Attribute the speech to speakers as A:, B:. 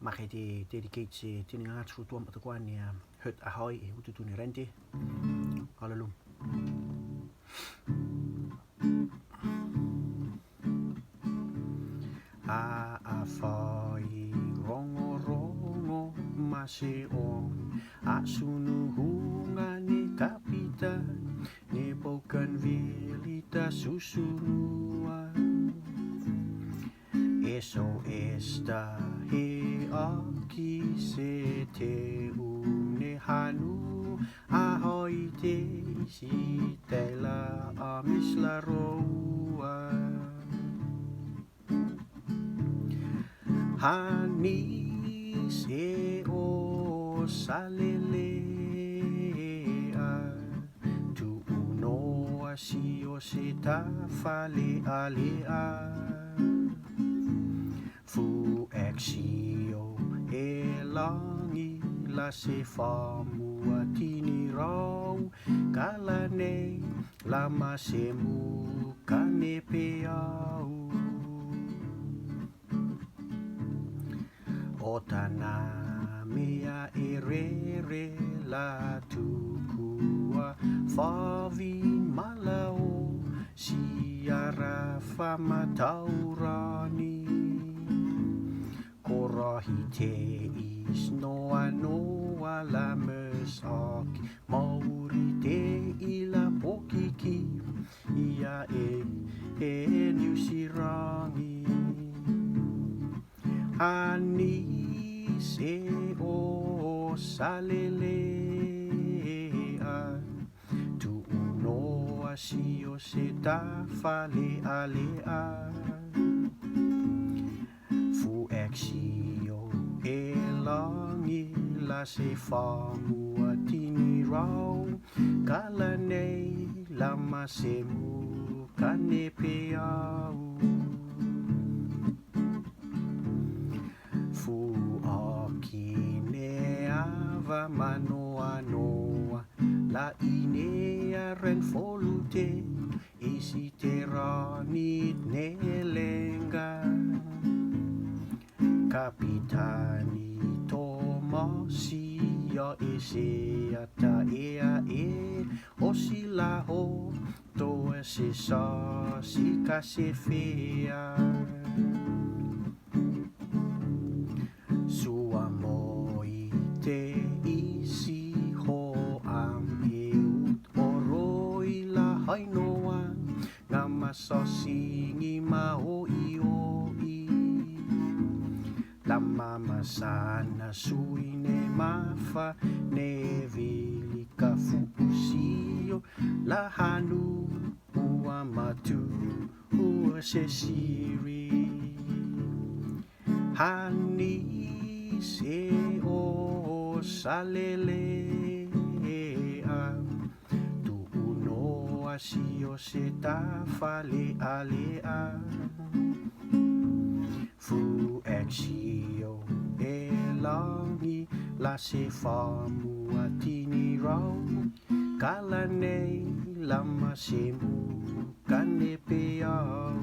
A: Makete dedicate se tininga tru tuam atakwani hut ahoy ututuni rente. Halalum. A fai rongo rongo mase on a sunu hunga ni kapita ni bukan vilita susunua eso esta he aki se te une hanu ahoy te si tela amisla roa Hanis e o salelea tu uno si o se ta fale alea fu exio e langi la se famua tini rau kalane lama se mu kane peau Otana mea e re la tukua favi malao siara famataurani korahi te is noa noa la mesaki mauri te ila pokiki ia e niusirangi Anis e o salelea tu uno si o se ta fale alea fu exio e langi la se famua tini rau kalane lama se mu kane peau Fu aki neava manoa noa La inea ren folute Isi teranit ne lenga Kapitani Tomasi Ya ese ata ea e Osila ho Toa se sa si kase fea Sua moi te isi ho am eut oroi la hainoa Ngā masosingi mao i oi Lama masana sui ne mafa Ne vili ka fupusio La hanu ua matu ua se siri Hanis e o salelea Tu uno si o se ta fale alea Fu exio e langi la se famua tini rau Kalane lama se mu kane peau